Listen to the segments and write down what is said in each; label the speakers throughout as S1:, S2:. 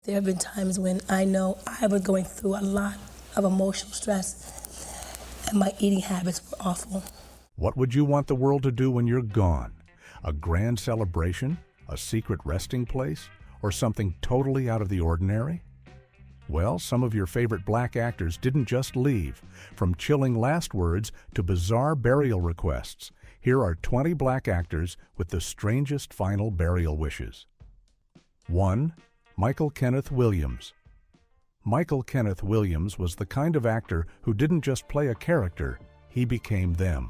S1: There have been times when I know I was going through a lot of emotional stress and my eating habits were awful.
S2: What would you want the world to do when you're gone? A grand celebration? A secret resting place? Or something totally out of the ordinary? Well, some of your favorite black actors didn't just leave. From chilling last words to bizarre burial requests, here are 20 black actors with the strangest final burial wishes. 1. Michael Kenneth Williams. Michael Kenneth Williams was the kind of actor who didn't just play a character, he became them.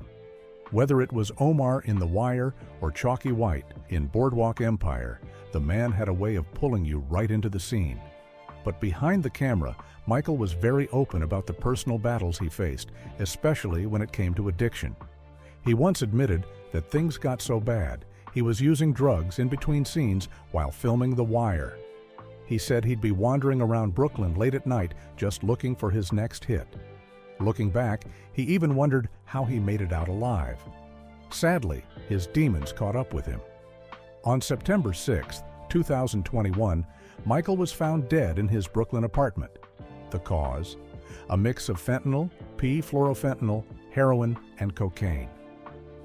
S2: Whether it was Omar in The Wire or Chalky White in Boardwalk Empire, the man had a way of pulling you right into the scene. But behind the camera, Michael was very open about the personal battles he faced, especially when it came to addiction. He once admitted that things got so bad, he was using drugs in between scenes while filming The Wire. He said he'd be wandering around Brooklyn late at night just looking for his next hit. Looking back, he even wondered how he made it out alive. Sadly, his demons caught up with him. On September 6, 2021, Michael was found dead in his Brooklyn apartment. The cause? A mix of fentanyl, p-fluorofentanyl, heroin, and cocaine.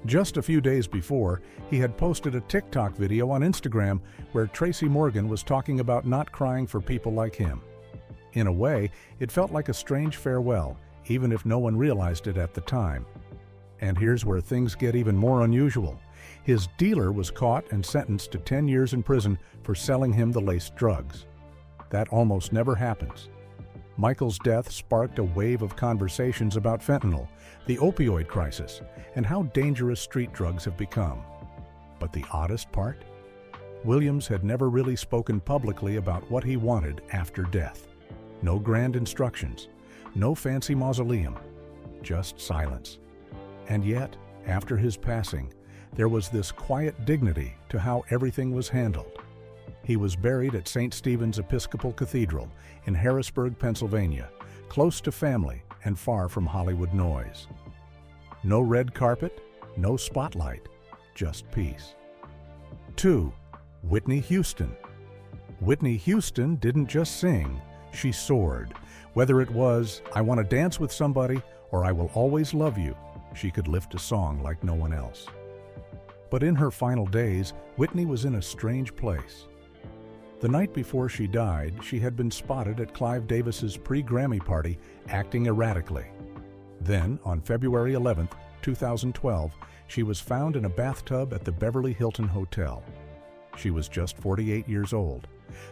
S2: Just a few days before, he had posted a TikTok video on Instagram where Tracy Morgan was talking about not crying for people like him. In a way, it felt like a strange farewell, even if no one realized it at the time. And here's where things get even more unusual. His dealer was caught and sentenced to 10 years in prison for selling him the laced drugs. That almost never happens. Michael's death sparked a wave of conversations about fentanyl, the opioid crisis, and how dangerous street drugs have become. But the oddest part? Williams had never really spoken publicly about what he wanted after death. No grand instructions, no fancy mausoleum, just silence. And yet, after his passing, there was this quiet dignity to how everything was handled. He was buried at St. Stephen's Episcopal Cathedral in Harrisburg, Pennsylvania, close to family and far from Hollywood noise. No red carpet, no spotlight, just peace. 2. Whitney Houston. Whitney Houston didn't just sing, she soared. Whether it was, "I Want to Dance with Somebody" or "I Will Always Love You," she could lift a song like no one else. But in her final days, Whitney was in a strange place. The night before she died, she had been spotted at Clive Davis's pre-Grammy party acting erratically. Then, on February 11, 2012, she was found in a bathtub at the Beverly Hilton Hotel. She was just 48 years old.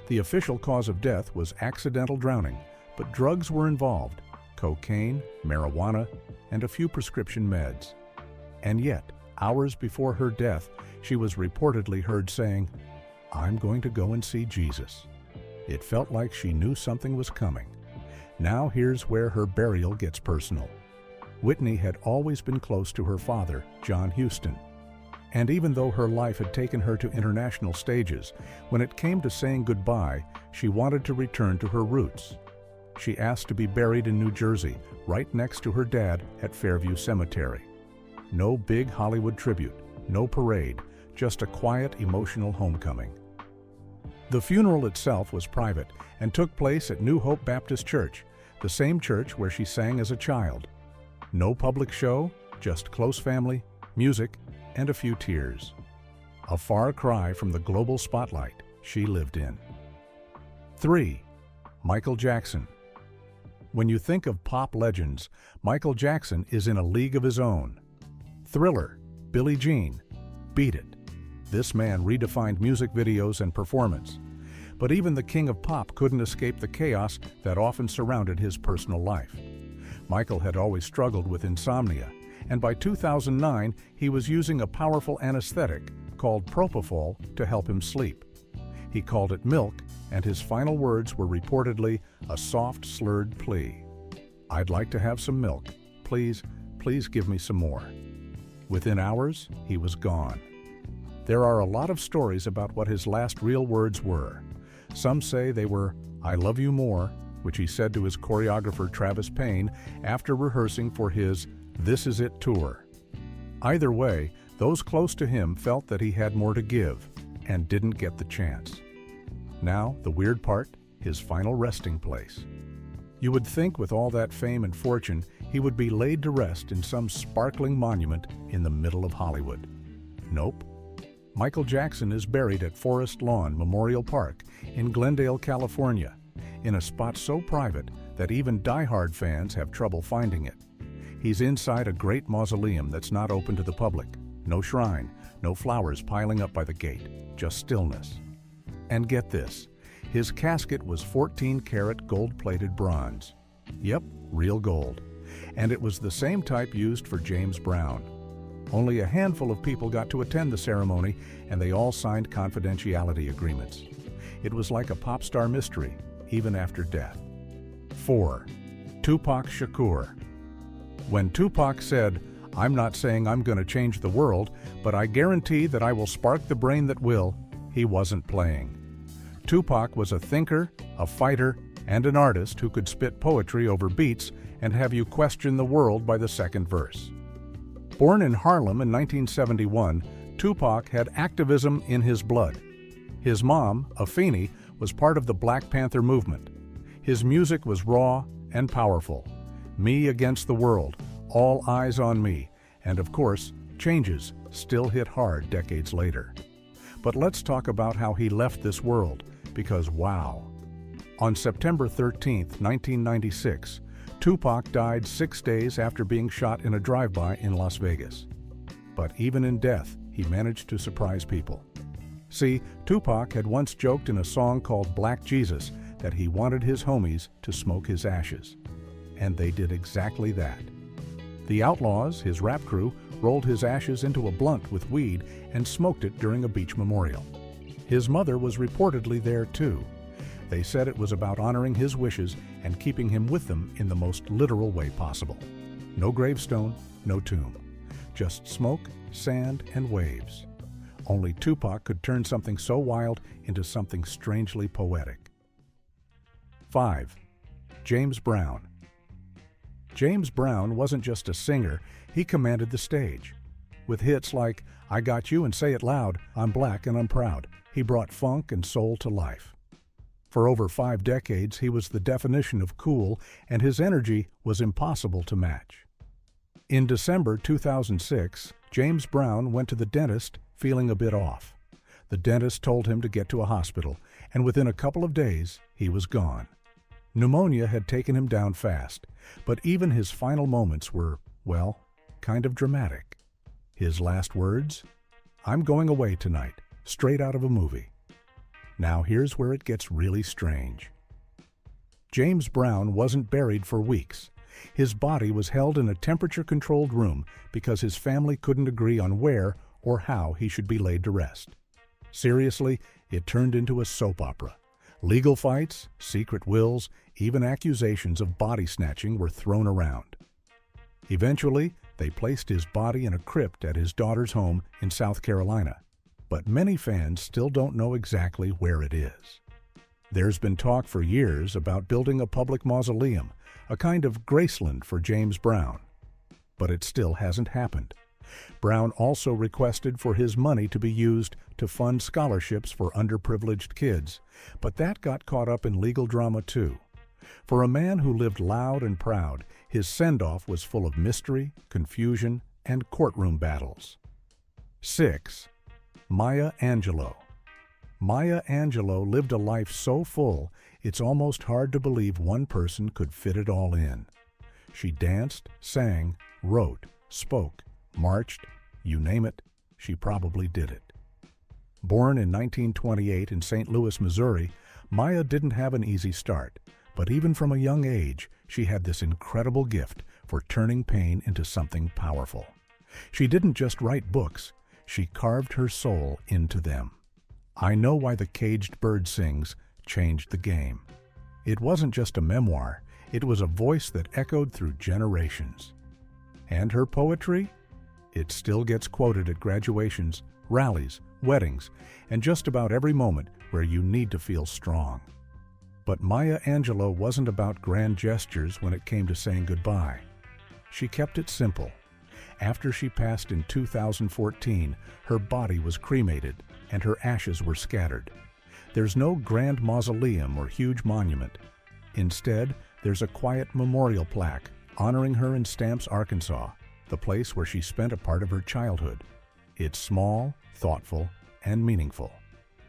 S2: The official cause of death was accidental drowning, but drugs were involved: cocaine, marijuana, and a few prescription meds. And yet, hours before her death, she was reportedly heard saying, "I'm going to go and see Jesus." It felt like she knew something was coming. Now here's where her burial gets personal. Whitney had always been close to her father, John Huston. And even though her life had taken her to international stages, when it came to saying goodbye, she wanted to return to her roots. She asked to be buried in New Jersey, right next to her dad at Fairview Cemetery. No big Hollywood tribute, no parade, just a quiet, emotional homecoming. The funeral itself was private and took place at New Hope Baptist Church, the same church where she sang as a child. No public show, just close family, music, and a few tears. A far cry from the global spotlight she lived in. 3. Michael Jackson. When you think of pop legends, Michael Jackson is in a league of his own. Thriller, Billie Jean, Beat It. This man redefined music videos and performance. But even the king of pop couldn't escape the chaos that often surrounded his personal life. Michael had always struggled with insomnia, and by 2009 he was using a powerful anesthetic called propofol to help him sleep. He called it milk, and his final words were reportedly a soft, slurred plea. "I'd like to have some milk. Please, please give me some more." Within hours, he was gone. There are a lot of stories about what his last real words were. Some say they were, "I love you more," which he said to his choreographer Travis Payne after rehearsing for his This Is It tour. Either way, those close to him felt that he had more to give and didn't get the chance. Now, the weird part, his final resting place. You would think with all that fame and fortune, he would be laid to rest in some sparkling monument in the middle of Hollywood. Nope. Michael Jackson is buried at Forest Lawn Memorial Park in Glendale, California, in a spot so private that even die-hard fans have trouble finding it. He's inside a great mausoleum that's not open to the public. No shrine, no flowers piling up by the gate, just stillness. And get this, his casket was 14-karat gold-plated bronze. Yep, real gold. And it was the same type used for James Brown. Only a handful of people got to attend the ceremony, and they all signed confidentiality agreements. It was like a pop star mystery, even after death. 4. Tupac Shakur. When Tupac said, "I'm not saying I'm going to change the world, but I guarantee that I will spark the brain that will," he wasn't playing. Tupac was a thinker, a fighter, and an artist who could spit poetry over beats and have you question the world by the second verse. Born in Harlem in 1971, Tupac had activism in his blood. His mom, Afeni, was part of the Black Panther movement. His music was raw and powerful. Me against the world, all eyes on me, and of course, changes still hit hard decades later. But let's talk about how he left this world, because wow. On September 13, 1996, Tupac died 6 days after being shot in a drive-by in Las Vegas. But even in death, he managed to surprise people. See, Tupac had once joked in a song called Black Jesus that he wanted his homies to smoke his ashes. And they did exactly that. The Outlaws, his rap crew, rolled his ashes into a blunt with weed and smoked it during a beach memorial. His mother was reportedly there too. They said it was about honoring his wishes and keeping him with them in the most literal way possible. No gravestone, no tomb. Just smoke, sand, and waves. Only Tupac could turn something so wild into something strangely poetic. 5. James Brown. James Brown wasn't just a singer, he commanded the stage. With hits like "I Got You" and "Say It Loud," "I'm Black and I'm Proud," he brought funk and soul to life. For over 5 decades, he was the definition of cool, and his energy was impossible to match. In December 2006, James Brown went to the dentist feeling a bit off. The dentist told him to get to a hospital, and within a couple of days, he was gone. Pneumonia had taken him down fast, but even his final moments were, well, kind of dramatic. His last words? "I'm going away tonight, straight out of a movie." Now here's where it gets really strange. James Brown wasn't buried for weeks. His body was held in a temperature-controlled room because his family couldn't agree on where or how he should be laid to rest. Seriously, it turned into a soap opera. Legal fights, secret wills, even accusations of body snatching were thrown around. Eventually, they placed his body in a crypt at his daughter's home in South Carolina. But many fans still don't know exactly where it is. There's been talk for years about building a public mausoleum, a kind of Graceland for James Brown. But it still hasn't happened. Brown also requested for his money to be used to fund scholarships for underprivileged kids, but that got caught up in legal drama too. For a man who lived loud and proud, his send-off was full of mystery, confusion, and courtroom battles. 6. Maya Angelou. Maya Angelou lived a life so full, it's almost hard to believe one person could fit it all in. She danced, sang, wrote, spoke, marched, you name it, she probably did it. Born in 1928 in St. Louis, Missouri, Maya didn't have an easy start, but even from a young age, she had this incredible gift for turning pain into something powerful. She didn't just write books, she carved her soul into them. I Know Why the Caged Bird Sings changed the game. It wasn't just a memoir, it was a voice that echoed through generations. And her poetry? It still gets quoted at graduations, rallies, weddings, and just about every moment where you need to feel strong. But Maya Angelou wasn't about grand gestures when it came to saying goodbye. She kept it simple. After she passed in 2014, her body was cremated and her ashes were scattered. There's no grand mausoleum or huge monument. Instead, there's a quiet memorial plaque honoring her in Stamps, Arkansas, the place where she spent a part of her childhood. It's small, thoughtful, and meaningful,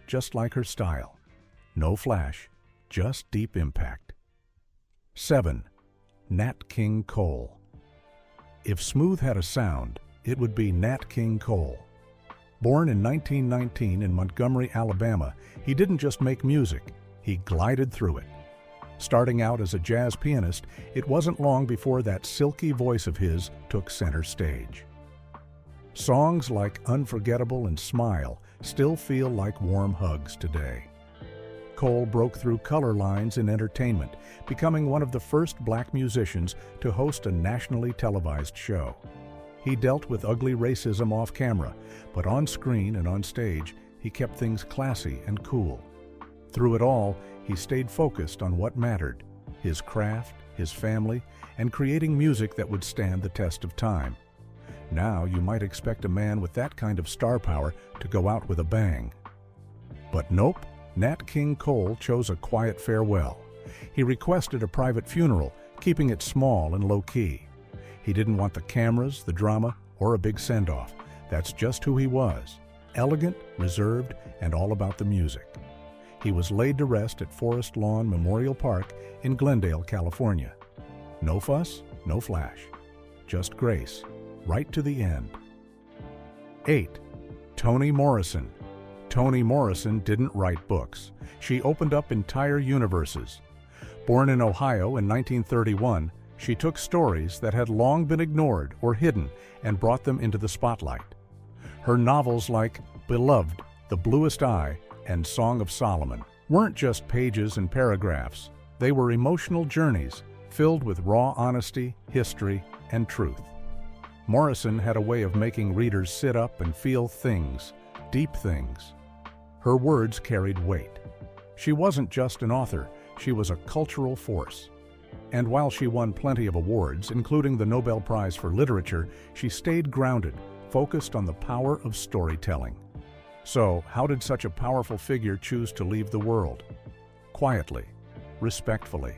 S2: just like her style. No flash, just deep impact. 7. Nat King Cole. If smooth had a sound, it would be Nat King Cole. Born in 1919 in Montgomery, Alabama, he didn't just make music, he glided through it. Starting out as a jazz pianist, it wasn't long before that silky voice of his took center stage. Songs like Unforgettable and Smile still feel like warm hugs today. Cole broke through color lines in entertainment, becoming one of the first black musicians to host a nationally televised show. He dealt with ugly racism off camera, but on screen and on stage, he kept things classy and cool. Through it all, he stayed focused on what mattered: his craft, his family, and creating music that would stand the test of time. Now you might expect a man with that kind of star power to go out with a bang. But nope, Nat King Cole chose a quiet farewell. He requested a private funeral, keeping it small and low-key. He didn't want the cameras, the drama, or a big send-off. That's just who he was: elegant, reserved, and all about the music. He was laid to rest at Forest Lawn Memorial Park in Glendale, California. No fuss, no flash. Just grace, right to the end. 8. Toni Morrison. Toni Morrison didn't write books. She opened up entire universes. Born in Ohio in 1931, she took stories that had long been ignored or hidden and brought them into the spotlight. Her novels like Beloved, The Bluest Eye, and Song of Solomon weren't just pages and paragraphs. They were emotional journeys filled with raw honesty, history, and truth. Morrison had a way of making readers sit up and feel things, deep things. Her words carried weight. She wasn't just an author, she was a cultural force. And while she won plenty of awards, including the Nobel Prize for Literature, she stayed grounded, focused on the power of storytelling. So, how did such a powerful figure choose to leave the world? Quietly, respectfully.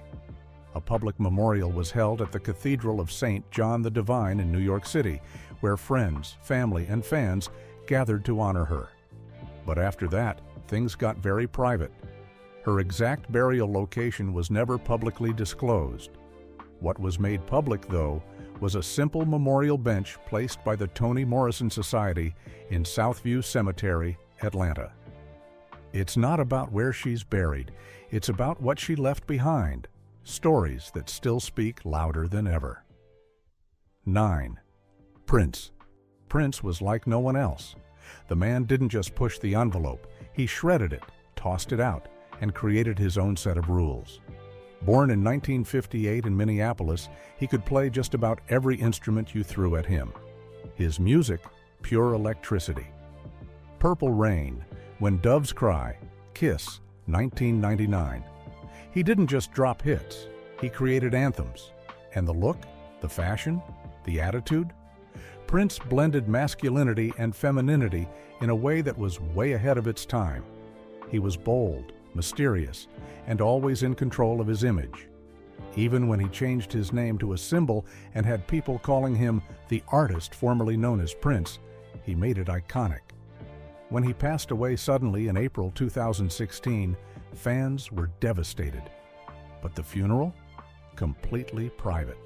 S2: A public memorial was held at the Cathedral of St. John the Divine in New York City, where friends, family, and fans gathered to honor her. But after that, things got very private. Her exact burial location was never publicly disclosed. What was made public, though, was a simple memorial bench placed by the Toni Morrison Society in Southview Cemetery, Atlanta. It's not about where she's buried, it's about what she left behind, stories that still speak louder than ever. 9. Prince. Prince was like no one else. The man didn't just push the envelope, he shredded it, tossed it out, and created his own set of rules. Born in 1958 in Minneapolis, he could play just about every instrument you threw at him. His music, pure electricity. Purple Rain, When Doves Cry, Kiss, 1999. He didn't just drop hits, he created anthems. And the look, the fashion, the attitude? Prince blended masculinity and femininity in a way that was way ahead of its time. He was bold, mysterious, and always in control of his image. Even when he changed his name to a symbol and had people calling him the artist formerly known as Prince, he made it iconic. When he passed away suddenly in April 2016, fans were devastated. But the funeral? Completely private.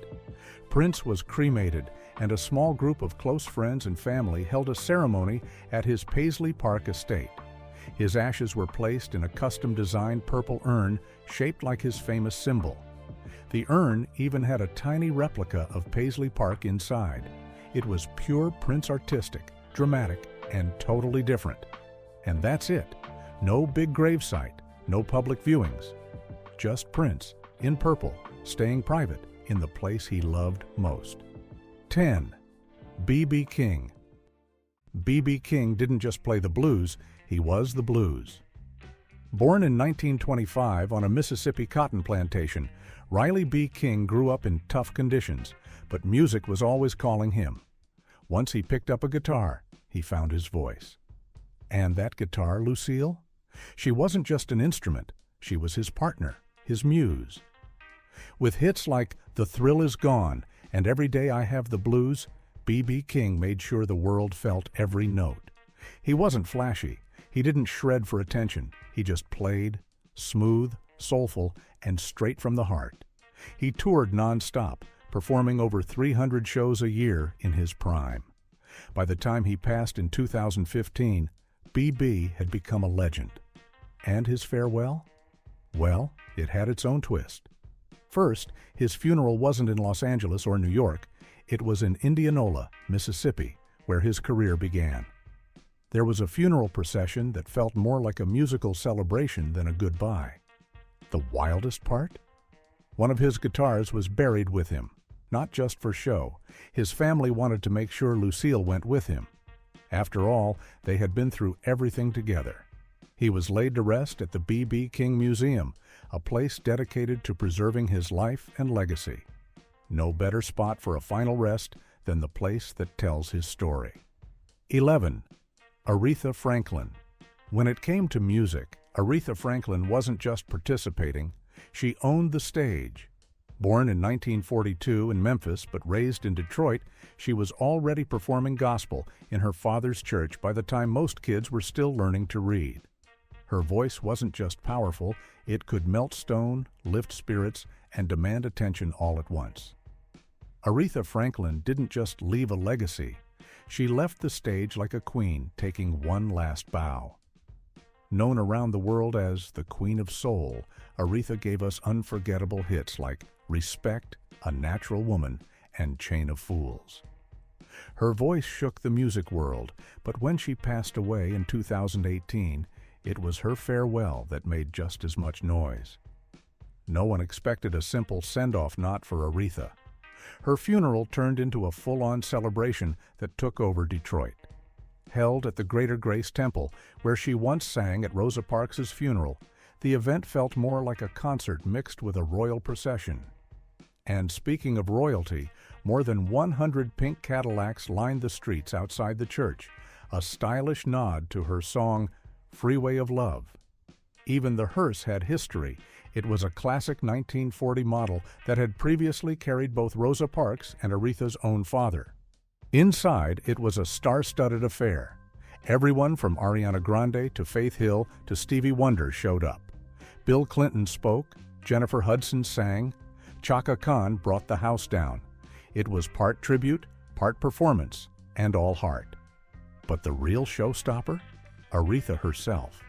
S2: Prince was cremated, and a small group of close friends and family held a ceremony at his Paisley Park estate. His ashes were placed in a custom-designed purple urn shaped like his famous symbol. The urn even had a tiny replica of Paisley Park inside. It was pure Prince artistic, dramatic, and totally different. And that's it. No big gravesite, no public viewings. Just Prince, in purple, staying private in the place he loved most. 10. B.B. King. B.B. King didn't just play the blues, he was the blues. Born in 1925 on a Mississippi cotton plantation, Riley B. King grew up in tough conditions, but music was always calling him. Once he picked up a guitar, he found his voice. And that guitar, Lucille? She wasn't just an instrument, she was his partner, his muse. With hits like The Thrill Is Gone and Every Day I Have the Blues, B.B. King made sure the world felt every note. He wasn't flashy, he didn't shred for attention, he just played, smooth, soulful, and straight from the heart. He toured non-stop, performing over 300 shows a year in his prime. By the time he passed in 2015, B.B. had become a legend. And his farewell? Well, it had its own twist. First, his funeral wasn't in Los Angeles or New York. It was in Indianola, Mississippi, where his career began. There was a funeral procession that felt more like a musical celebration than a goodbye. The wildest part? One of his guitars was buried with him, not just for show. His family wanted to make sure Lucille went with him. After all, they had been through everything together. He was laid to rest at the B.B. King Museum, a place dedicated to preserving his life and legacy. No better spot for a final rest than the place that tells his story. 11. Aretha Franklin. When it came to music, Aretha Franklin wasn't just participating, she owned the stage. Born in 1942 in Memphis but raised in Detroit, she was already performing gospel in her father's church by the time most kids were still learning to read. Her voice wasn't just powerful, it could melt stone, lift spirits, and demand attention all at once. Aretha Franklin didn't just leave a legacy, she left the stage like a queen, taking one last bow. Known around the world as the Queen of Soul, Aretha gave us unforgettable hits like Respect, A Natural Woman, and Chain of Fools. Her voice shook the music world, but when she passed away in 2018, it was her farewell that made just as much noise. No one expected a simple send-off knot for Aretha. Her funeral turned into a full-on celebration that took over Detroit. Held at the Greater Grace Temple, where she once sang at Rosa Parks' funeral, the event felt more like a concert mixed with a royal procession. And speaking of royalty, more than 100 pink Cadillacs lined the streets outside the church, a stylish nod to her song, Freeway of Love. Even the hearse had history. It was a classic 1940 model that had previously carried both Rosa Parks and Aretha's own father. Inside, it was a star-studded affair. Everyone from Ariana Grande to Faith Hill to Stevie Wonder showed up. Bill Clinton spoke, Jennifer Hudson sang, Chaka Khan brought the house down. It was part tribute, part performance, and all heart. But the real showstopper? Aretha herself.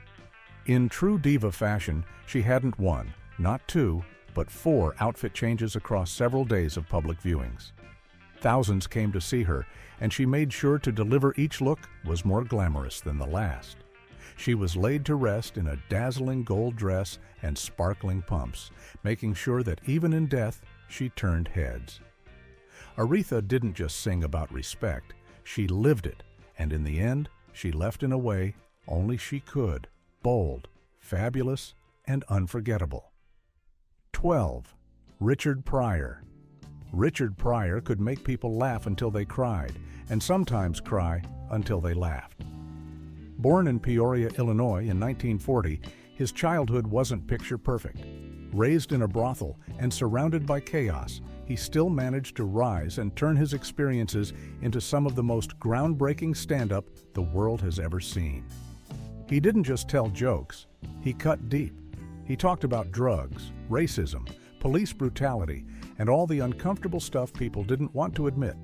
S2: In true diva fashion, she hadn't one, not two, but 4 outfit changes across several days of public viewings. Thousands came to see her, and she made sure to deliver each look was more glamorous than the last. She was laid to rest in a dazzling gold dress and sparkling pumps, making sure that even in death, she turned heads. Aretha didn't just sing about respect, she lived it, and in the end, she left in a way only she could, bold, fabulous, and unforgettable. 12. Richard Pryor. Richard Pryor could make people laugh until they cried, and sometimes cry until they laughed. Born in Peoria, Illinois in 1940, his childhood wasn't picture perfect. Raised in a brothel and surrounded by chaos, he still managed to rise and turn his experiences into some of the most groundbreaking stand-up the world has ever seen. He didn't just tell jokes, he cut deep. He talked about drugs, racism, police brutality, and all the uncomfortable stuff people didn't want to admit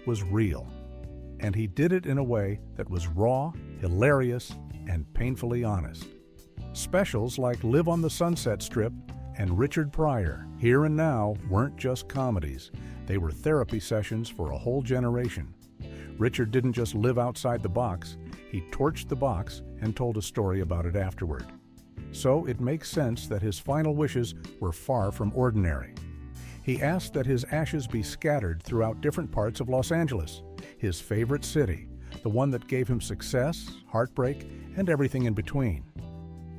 S2: was real. And he did it in a way that was raw, hilarious, and painfully honest. Specials like Live on the Sunset Strip and Richard Pryor, Here and Now, weren't just comedies. They were therapy sessions for a whole generation. Richard didn't just live outside the box, he torched the box and told a story about it afterward. So it makes sense that his final wishes were far from ordinary. He asked that his ashes be scattered throughout different parts of Los Angeles, his favorite city, the one that gave him success, heartbreak, and everything in between.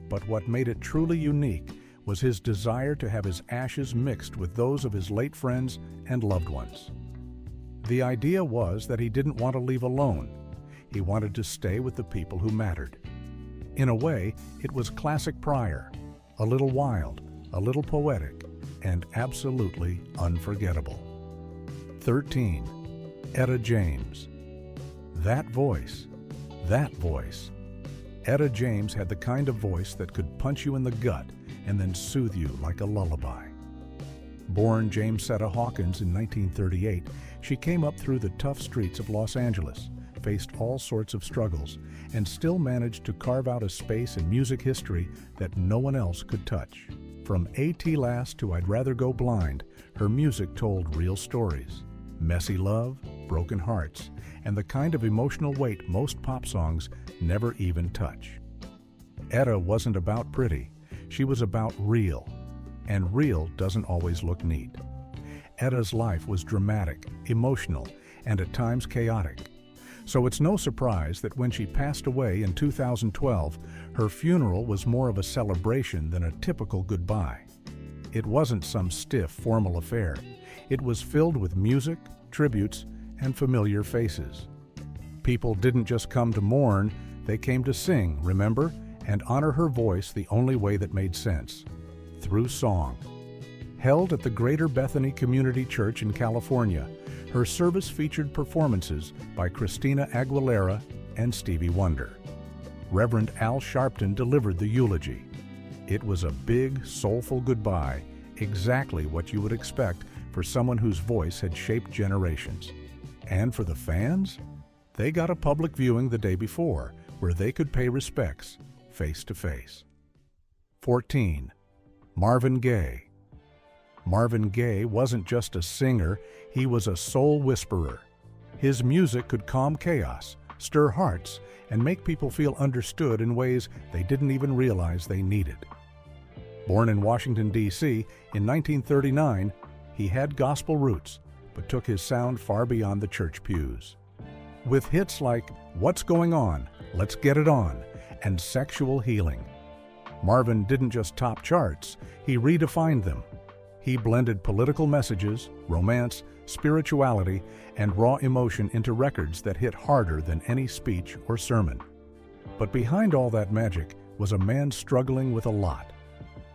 S2: But what made it truly unique was his desire to have his ashes mixed with those of his late friends and loved ones. The idea was that he didn't want to leave alone. He wanted to stay with the people who mattered. In a way, it was classic Pryor, a little wild, a little poetic, and absolutely unforgettable. 13. Etta James. That voice. Etta James had the kind of voice that could punch you in the gut and then soothe you like a lullaby. Born Jamesetta Hawkins in 1938, she came up through the tough streets of Los Angeles, faced all sorts of struggles, and still managed to carve out a space in music history that no one else could touch. From A.T. Last to I'd Rather Go Blind, her music told real stories. Messy love, broken hearts, and the kind of emotional weight most pop songs never even touch. Etta wasn't about pretty, she was about real. And real doesn't always look neat. Etta's life was dramatic, emotional, and at times chaotic. So it's no surprise that when she passed away in 2012, her funeral was more of a celebration than a typical goodbye. It wasn't some stiff, formal affair. It was filled with music, tributes, and familiar faces. People didn't just come to mourn, they came to sing, remember, and honor her voice the only way that made sense. Through song. Held at the Greater Bethany Community Church in California, her service featured performances by Christina Aguilera and Stevie Wonder. Reverend Al Sharpton delivered the eulogy. It was a big, soulful goodbye, exactly what you would expect for someone whose voice had shaped generations. And for the fans? They got a public viewing the day before, where they could pay respects face to face. 14. Marvin Gaye. Marvin Gaye wasn't just a singer, he was a soul whisperer. His music could calm chaos, stir hearts, and make people feel understood in ways they didn't even realize they needed. Born in Washington, D.C. in 1939, he had gospel roots, but took his sound far beyond the church pews. With hits like What's Going On, Let's Get It On, and Sexual Healing, Marvin didn't just top charts, he redefined them. He blended political messages, romance, spirituality, and raw emotion into records that hit harder than any speech or sermon. But behind all that magic was a man struggling with a lot.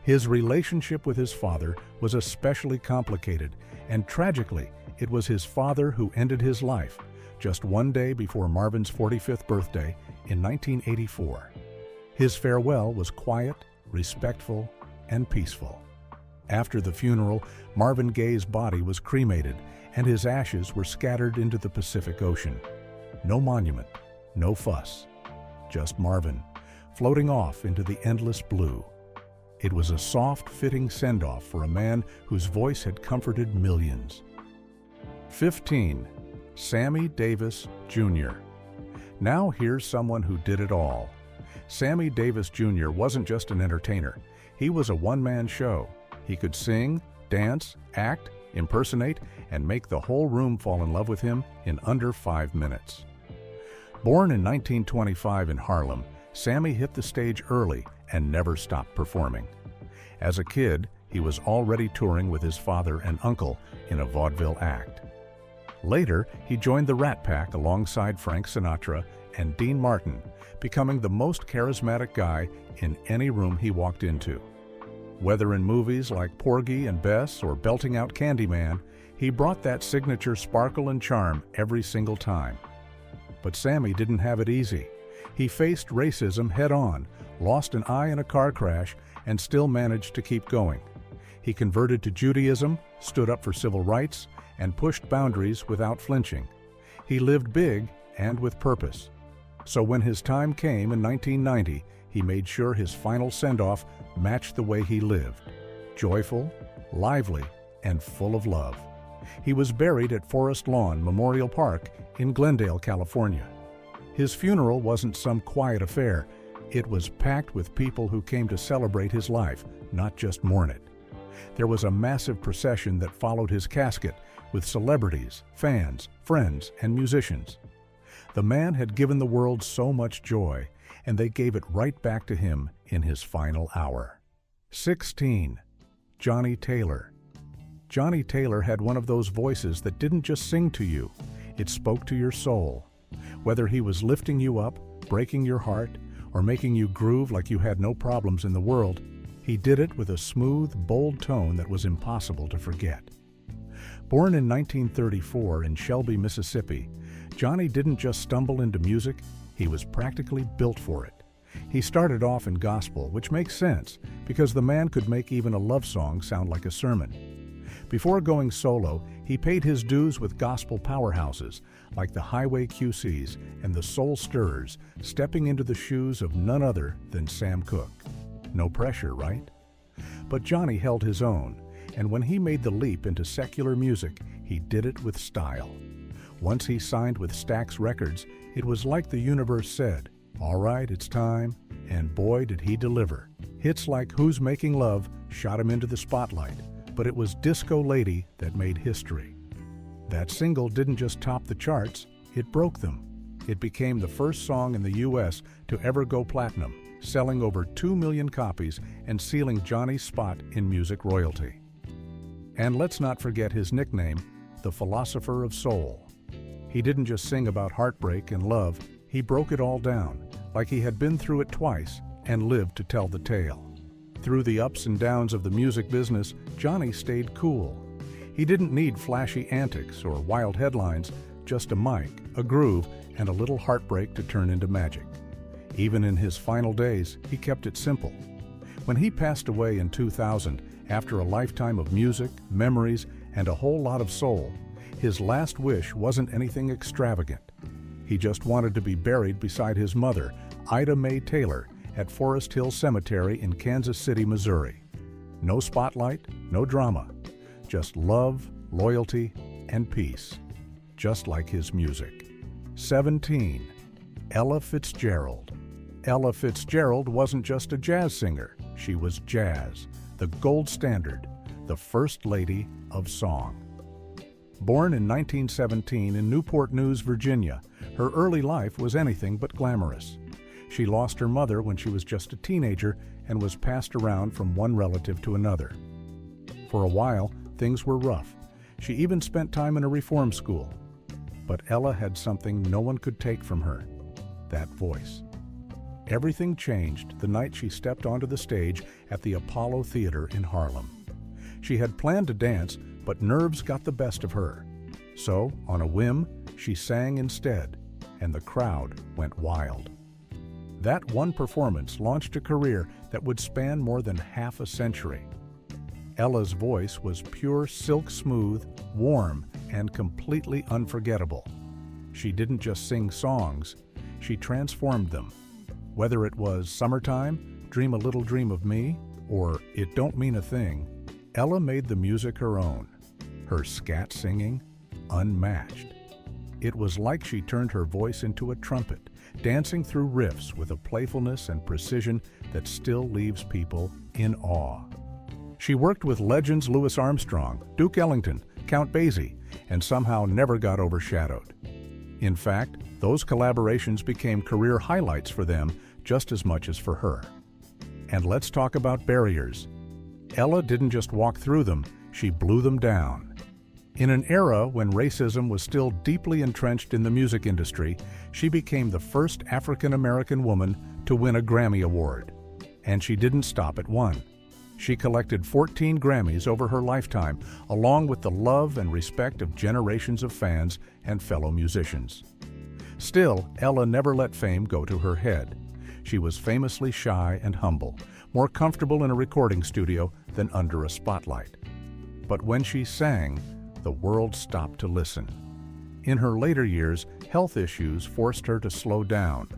S2: His relationship with his father was especially complicated, and tragically, it was his father who ended his life just one day before Marvin's 45th birthday in 1984. His farewell was quiet, respectful, and peaceful. After the funeral, Marvin Gaye's body was cremated, and his ashes were scattered into the Pacific Ocean. No monument, no fuss, just Marvin, floating off into the endless blue. It was a soft, fitting send-off for a man whose voice had comforted millions. 15. Sammy Davis Jr. Now here's someone who did it all. Sammy Davis Jr. wasn't just an entertainer. He was a one-man show. He could sing, dance, act, impersonate, and make the whole room fall in love with him in under 5 minutes. Born in 1925 in Harlem, Sammy hit the stage early and never stopped performing. As a kid, he was already touring with his father and uncle in a vaudeville act. Later, he joined the Rat Pack alongside Frank Sinatra and Dean Martin, becoming the most charismatic guy in any room he walked into. Whether in movies like Porgy and Bess or belting out Candyman, he brought that signature sparkle and charm every single time. But Sammy didn't have it easy. He faced racism head-on, lost an eye in a car crash, and still managed to keep going. He converted to Judaism, stood up for civil rights, and pushed boundaries without flinching. He lived big and with purpose. So when his time came in 1990, he made sure his final send-off matched the way he lived. Joyful, lively, and full of love. He was buried at Forest Lawn Memorial Park in Glendale, California. His funeral wasn't some quiet affair. It was packed with people who came to celebrate his life, not just mourn it. There was a massive procession that followed his casket with celebrities, fans, friends, and musicians. The man had given the world so much joy, and they gave it right back to him in his final hour. 16. Johnny Taylor. Johnny Taylor had one of those voices that didn't just sing to you, it spoke to your soul. Whether he was lifting you up, breaking your heart, or making you groove like you had no problems in the world, he did it with a smooth, bold tone that was impossible to forget. Born in 1934 in Shelby, Mississippi, Johnny didn't just stumble into music, he was practically built for it. He started off in gospel, which makes sense because the man could make even a love song sound like a sermon. Before going solo, he paid his dues with gospel powerhouses like the Highway QCs and the Soul Stirrers, stepping into the shoes of none other than Sam Cooke. No pressure, right? But Johnny held his own, and when he made the leap into secular music, he did it with style. Once he signed with Stax Records, it was like the universe said, "All right, it's time," and boy did he deliver. Hits like Who's Making Love shot him into the spotlight, but it was Disco Lady that made history. That single didn't just top the charts, it broke them. It became the first song in the U.S. to ever go platinum, selling over 2 million copies and sealing Johnny's spot in music royalty. And let's not forget his nickname, the Philosopher of Soul. He didn't just sing about heartbreak and love, he broke it all down, like he had been through it twice and lived to tell the tale. Through the ups and downs of the music business, Johnny stayed cool. He didn't need flashy antics or wild headlines, just a mic, a groove, and a little heartbreak to turn into magic. Even in his final days, he kept it simple. When he passed away in 2000, after a lifetime of music, memories, and a whole lot of soul, his last wish wasn't anything extravagant. He just wanted to be buried beside his mother, Ida Mae Taylor, at Forest Hill Cemetery in Kansas City, Missouri. No spotlight, no drama, just love, loyalty, and peace, just like his music. 17. Ella Fitzgerald. Ella Fitzgerald wasn't just a jazz singer, she was jazz, the gold standard, the First Lady of Song. Born in 1917 in Newport News, Virginia, her early life was anything but glamorous. She lost her mother when she was just a teenager and was passed around from one relative to another. For a while, things were rough. She even spent time in a reform school. But Ella had something no one could take from her, that voice. Everything changed the night she stepped onto the stage at the Apollo Theater in Harlem. She had planned to dance, but nerves got the best of her. So, on a whim, she sang instead, and the crowd went wild. That one performance launched a career that would span more than half a century. Ella's voice was pure silk smooth, warm, and completely unforgettable. She didn't just sing songs, she transformed them. Whether it was Summertime, Dream a Little Dream of Me, or It Don't Mean a Thing, Ella made the music her own. Her scat singing, unmatched. It was like she turned her voice into a trumpet, dancing through riffs with a playfulness and precision that still leaves people in awe. She worked with legends Louis Armstrong, Duke Ellington, Count Basie, and somehow never got overshadowed. In fact, those collaborations became career highlights for them just as much as for her. And let's talk about barriers. Ella didn't just walk through them, she blew them down. In an era when racism was still deeply entrenched in the music industry, she became the first African-American woman to win a Grammy Award. And she didn't stop at one. She collected 14 Grammys over her lifetime, along with the love and respect of generations of fans and fellow musicians. Still, Ella never let fame go to her head. She was famously shy and humble, more comfortable in a recording studio than under a spotlight. But when she sang, the world stopped to listen. In her later years, health issues forced her to slow down.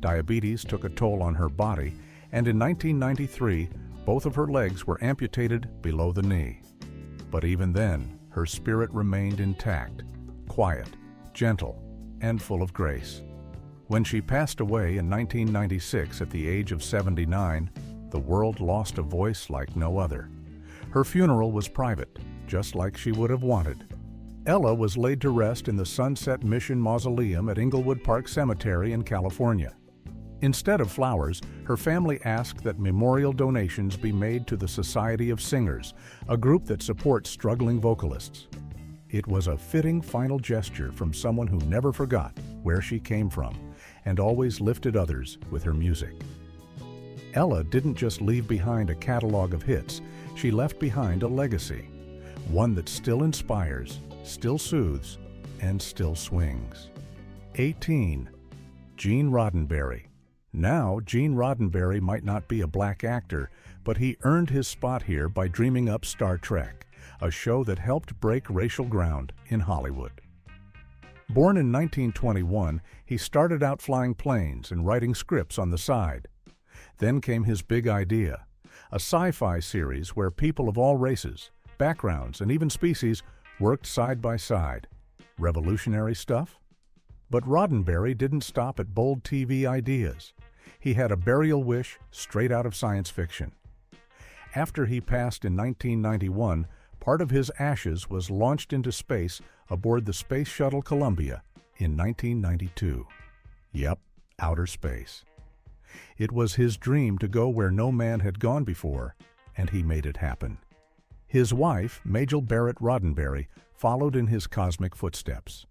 S2: Diabetes took a toll on her body, and in 1993, both of her legs were amputated below the knee. But even then, her spirit remained intact, quiet, gentle, and full of grace. When she passed away in 1996 at the age of 79, the world lost a voice like no other. Her funeral was private, just like she would have wanted. Ella was laid to rest in the Sunset Mission Mausoleum at Inglewood Park Cemetery in California. Instead of flowers, her family asked that memorial donations be made to the Society of Singers, a group that supports struggling vocalists. It was a fitting final gesture from someone who never forgot where she came from and always lifted others with her music. Ella didn't just leave behind a catalog of hits, she left behind a legacy, one that still inspires, still soothes, and still swings. 18. Gene Roddenberry. Now, Gene Roddenberry might not be a black actor, but he earned his spot here by dreaming up Star Trek, a show that helped break racial ground in Hollywood. Born in 1921, he started out flying planes and writing scripts on the side. Then came his big idea, a sci-fi series where people of all races, backgrounds, and even species worked side by side. Revolutionary stuff? But Roddenberry didn't stop at bold TV ideas. He had a burial wish straight out of science fiction. After he passed in 1991, part of his ashes was launched into space aboard the Space Shuttle Columbia in 1992. Yep, outer space. It was his dream to go where no man had gone before, and he made it happen. His wife, Majel Barrett Roddenberry, followed in his cosmic footsteps.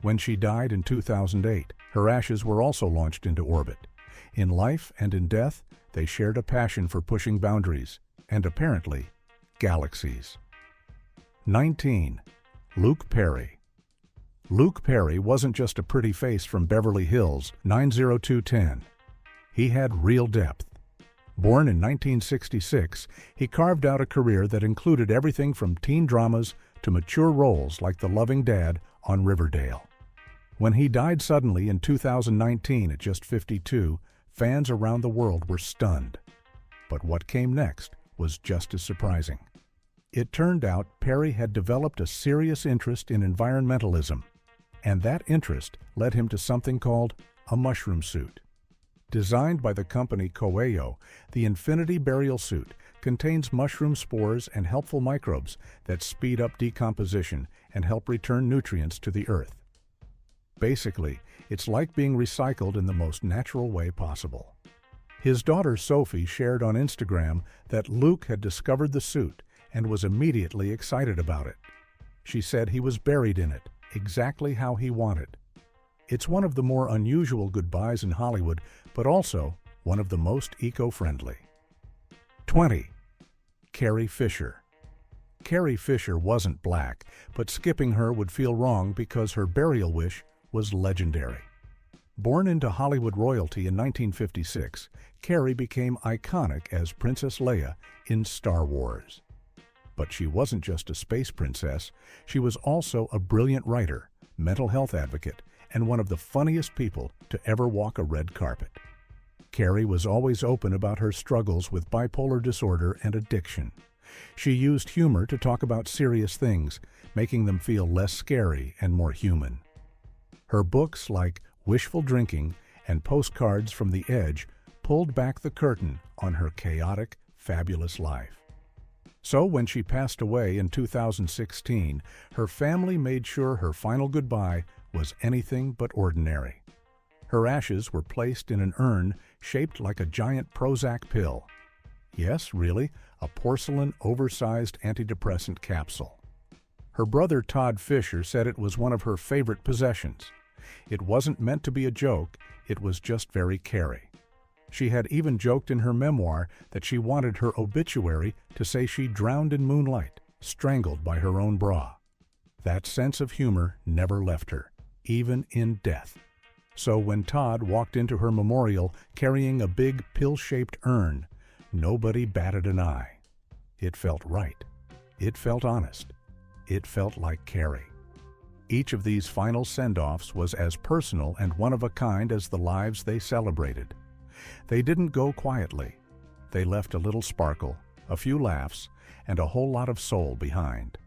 S2: When she died in 2008, her ashes were also launched into orbit. In life and in death, they shared a passion for pushing boundaries, and apparently, galaxies. 19. Luke Perry. Luke Perry wasn't just a pretty face from Beverly Hills, 90210. He had real depth. Born in 1966, he carved out a career that included everything from teen dramas to mature roles like the loving dad on Riverdale. When he died suddenly in 2019 at just 52, fans around the world were stunned. But what came next was just as surprising. It turned out Perry had developed a serious interest in environmentalism, and that interest led him to something called a mushroom suit. Designed by the company Coelho, the Infinity Burial Suit contains mushroom spores and helpful microbes that speed up decomposition and help return nutrients to the earth. Basically, it's like being recycled in the most natural way possible. His daughter Sophie shared on Instagram that Luke had discovered the suit and was immediately excited about it. She said he was buried in it, exactly how he wanted. It's one of the more unusual goodbyes in Hollywood, but also one of the most eco-friendly. 20. Carrie Fisher. Carrie Fisher wasn't black, but skipping her would feel wrong because her burial wish was legendary. Born into Hollywood royalty in 1956, Carrie became iconic as Princess Leia in Star Wars. But she wasn't just a space princess, she was also a brilliant writer, mental health advocate, and one of the funniest people to ever walk a red carpet. Carrie was always open about her struggles with bipolar disorder and addiction. She used humor to talk about serious things, making them feel less scary and more human. Her books like Wishful Drinking and Postcards from the Edge pulled back the curtain on her chaotic, fabulous life. So when she passed away in 2016, her family made sure her final goodbye was anything but ordinary. Her ashes were placed in an urn shaped like a giant Prozac pill. Yes, really, a porcelain, oversized antidepressant capsule. Her brother Todd Fisher said it was one of her favorite possessions. It wasn't meant to be a joke, it was just very Carrie. She had even joked in her memoir that she wanted her obituary to say she drowned in moonlight, strangled by her own bra. That sense of humor never left her, even in death. So when Todd walked into her memorial carrying a big pill-shaped urn, nobody batted an eye. It felt right. It felt honest. It felt like Carrie. Each of these final send-offs was as personal and one-of-a-kind as the lives they celebrated. They didn't go quietly. They left a little sparkle, a few laughs, and a whole lot of soul behind.